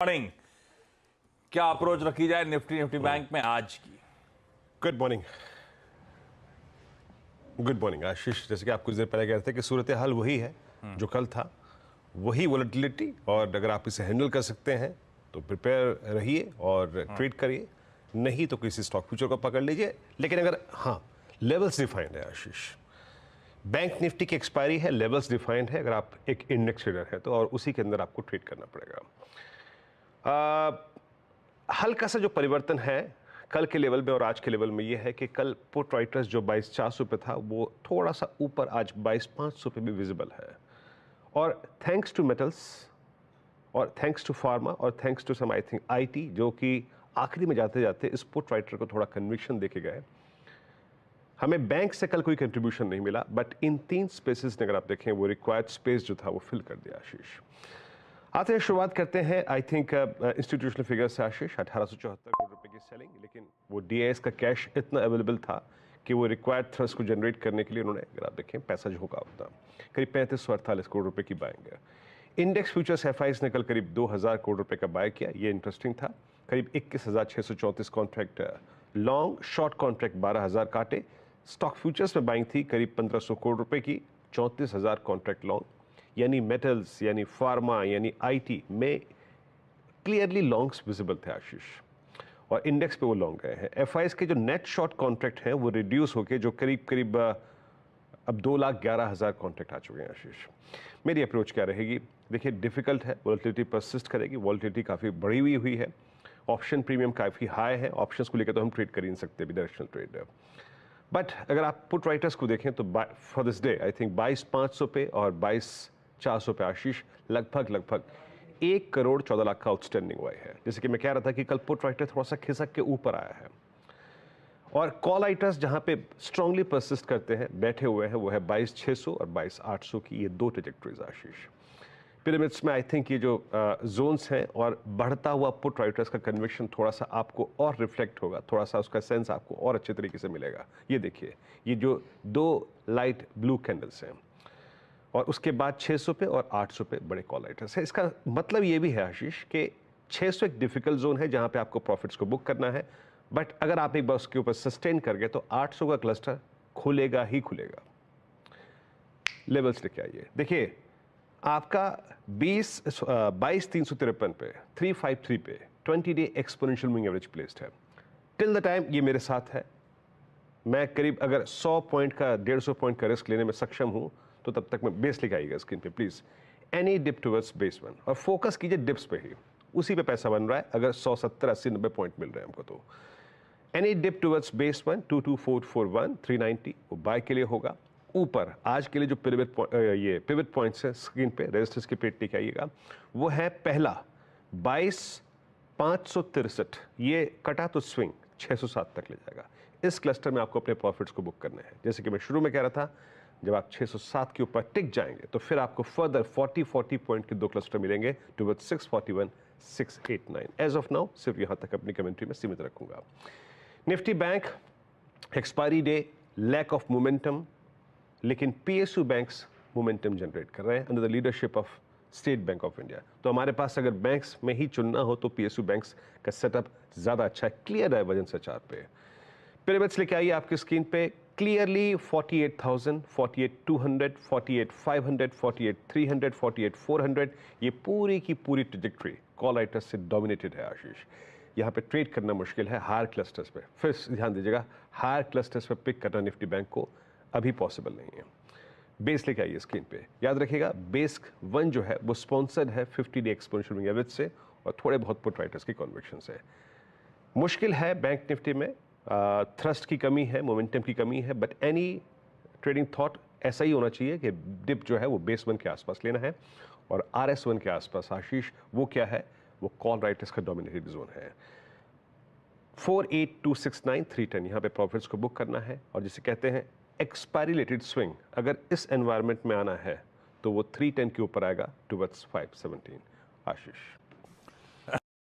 Morning. क्या approach रखी जाए निफ्टी बैंक में आज की? Good morning. गुड मॉर्निंग आशीष। जैसे कि आप कुछ देर पहले कह रहे थे कि सूरत हाल वही है जो कल था, वही वोलेटिलिटी, और अगर आप इसे हैंडल कर सकते हैं तो प्रिपेयर रहिए और ट्रेड करिए, नहीं तो किसी स्टॉक फ्यूचर को पकड़ लीजिए। लेकिन अगर हाँ, लेवल्स डिफाइंड है आशीष। बैंक निफ्टी की एक्सपायरी है, लेवल्स डिफाइंड है। अगर आप एक इंडेक्स ट्रेडर है तो, और उसी के अंदर आपको ट्रेड करना पड़ेगा। हल्का सा जो परिवर्तन है कल के लेवल में और आज के लेवल में ये है कि कल पुट राइटर्स जो 22,400 पे था वो थोड़ा सा ऊपर आज 22,500 पे भी विजिबल है। और थैंक्स टू मेटल्स और थैंक्स टू फार्मा और thanks to some I think IT, जो कि आखिरी में जाते जाते इस पुट राइटर को थोड़ा कन्विक्शन देके गए। हमें बैंक से कल कोई कंट्रीब्यूशन नहीं मिला, बट इन तीन स्पेसेस ने अगर आप देखें वो रिक्वायर्ड स्पेस जो था वो फिल कर दिया आशीष। आते हैं, शुरुआत करते हैं आई थिंक इंस्टीट्यूशनल फिगर से आशीष। 1874 करोड़ रुपए की सेलिंग, लेकिन वो डीआईएस का कैश इतना अवेलेबल था कि वो रिक्वायर्ड थ्रस्ट को जनरेट करने के लिए उन्होंने, अगर आप देखें, पैसा झोंका होता करीब 3548 करोड़ रुपए की बाइंग है। इंडेक्स फ्यूचर्स एफआईज ने कल करीब 2000 करोड़ रुपए का बाय किया। ये इंटरेस्टिंग था। करीब 21,634 कॉन्ट्रैक्ट लॉन्ग, शॉर्ट कॉन्ट्रैक्ट 12,000 काटे। स्टॉक फ्यूचर्स में बाइंग थी करीब 1500 करोड़ रुपए की, 34,000 कॉन्ट्रैक्ट लॉन्ग, यानी मेटल्स, यानी फार्मा, यानी आईटी में क्लियरली लॉन्ग्स विजिबल थे आशीष, और इंडेक्स पे वो लॉन्ग गए हैं। एफआईएस के जो नेट शॉर्ट कॉन्ट्रैक्ट हैं वो रिड्यूस होके जो करीब अब 2,11,000 कॉन्ट्रैक्ट आ चुके हैं आशीष। मेरी अप्रोच क्या रहेगी? देखिए, डिफिकल्ट है, वोलेटिलिटी परसिस्ट करेगी, वोलेटिलिटी काफ़ी बढ़ी हुई है, ऑप्शन प्रीमियम काफ़ी हाई है। ऑप्शंस को लेकर तो हम ट्रेड कर ही नहीं सकते भी, डायरेक्शनल ट्रेड है। बट अगर आप पुट राइटर्स को देखें तो for this day I think 22,500 पे और 22,400 पे आशीष लगभग 1 करोड़ 14 लाख का आउटस्टैंडिंग हुआ है। जैसे कि मैं कह रहा था कि कल पुट राइटर थोड़ा सा खिसक के ऊपर आया है, और कॉल राइटर्स जहां पे स्ट्रांगली परसिस्ट करते हैं, बैठे हुए हैं, वो है 22,600 और 22,800 की। ये दो ट्रैजेक्टरीज आशीष। पिरामिड्स में आई थिंक ये जो जोन्स हैं और बढ़ता हुआ पुट राइटर्स का कन्विक्शन थोड़ा सा आपको और रिफ्लेक्ट होगा, थोड़ा सा उसका सेंस आपको और अच्छे तरीके से मिलेगा। ये देखिए, ये जो दो लाइट ब्लू कैंडल्स हैं, और उसके बाद 600 पे और 800 पे बड़े कॉल राइटर्स है। इसका मतलब ये भी है आशीष कि 600 एक डिफिकल्ट जोन है जहां पे आपको प्रॉफिट्स को बुक करना है, बट अगर आप एक बार उसके ऊपर सस्टेन कर गए तो 800 का क्लस्टर खुलेगा ही खुलेगा। लेवल्स लेके आइए। देखिए, आपका 22,353 पे 353 पे 20 day exponential moving average placed है। टिल द टाइम ये मेरे साथ है, मैं करीब अगर 100 पॉइंट का 150 पॉइंट का रिस्क लेने में सक्षम हूं तो तब तक मैं बेस लेके आइएगा स्क्रीन पे please. Any dip towards base 1, और फोकस कीजिए डिप्स पे ही, उसी पे पैसा बन रहा है। अगर 100, 70, 80, 90 पॉइंट मिल रहे हैं हमको तो एनी डिप टुवर्ड्स बेस 1 22441 390 वो बाय के लिए होगा। ऊपर आज के लिए जो पिवट पॉइंट्स है स्क्रीन पे, रेजिस्टेंस की पेट लेके आइएगा। वो है पहला 22,563, ये कटा तो स्विंग 607 तक ले जाएगा। इस क्लस्टर में आपको अपने प्रॉफिट्स को बुक करने हैं। जैसे कि मैं शुरू में कह रहा था, जब आप 607 के ऊपर टिक जाएंगे तो फिर आपको फर्दर 40 पॉइंट के दो क्लस्टर मिलेंगे टुवर्ड्स 641 689। एज ऑफ नाउ सिर्फ यहां तक अपनी कमेंट्री में सीमित रखूंगा। Nifty bank expiry day, lack of momentum, लेकिन पीएसयू बैंक्स मोमेंटम जनरेट कर रहे हैं under the leadership of State Bank of India. तो हमारे पास अगर बैंक्स में ही चुनना हो तो पीएसयू बैंक्स का सेटअप ज्यादा अच्छा है, क्लियर है वजन से 4 पे। पिरामिड्स लेके आइए आपकी स्क्रीन पे क्लियरली 48,000, 48,200, 48,500, 48,300, 48,400, ये पूरी की पूरी ट्रैजेक्टरी कॉल राइटर्स से डोमिनेटेड है आशीष। यहाँ पे ट्रेड करना मुश्किल है हायर क्लस्टर्स पे। फिर ध्यान दीजिएगा, हायर क्लस्टर्स पे पिक करना निफ्टी बैंक को अभी पॉसिबल नहीं है। बेस लेके आइए स्क्रीन पे, याद रखिएगा बेस 1 जो है वो स्पॉन्सर्ड है 50 डे एक्सपोनेंशियल मूविंग एवरेज से और थोड़े बहुत पुट राइटर्स की कन्विक्शन से। मुश्किल है बैंक निफ्टी में, थ्रस्ट की कमी है, मोमेंटम की कमी है, बट एनी ट्रेडिंग थॉट ऐसा ही होना चाहिए कि डिप जो है वो बेस 1 के आसपास लेना है, और RS1 के आसपास आशीष वो क्या है, वो कॉल राइटर्स का डोमिनेटेड जोन है। 48,269 310 यहाँ पे प्रॉफिट्स को बुक करना है, और जिसे कहते हैं एक्सपायरी रिलेटेड स्विंग, अगर इस एनवायरनमेंट में आना है तो वो 310 के ऊपर आएगा टुवर्ड्स 517 आशीष।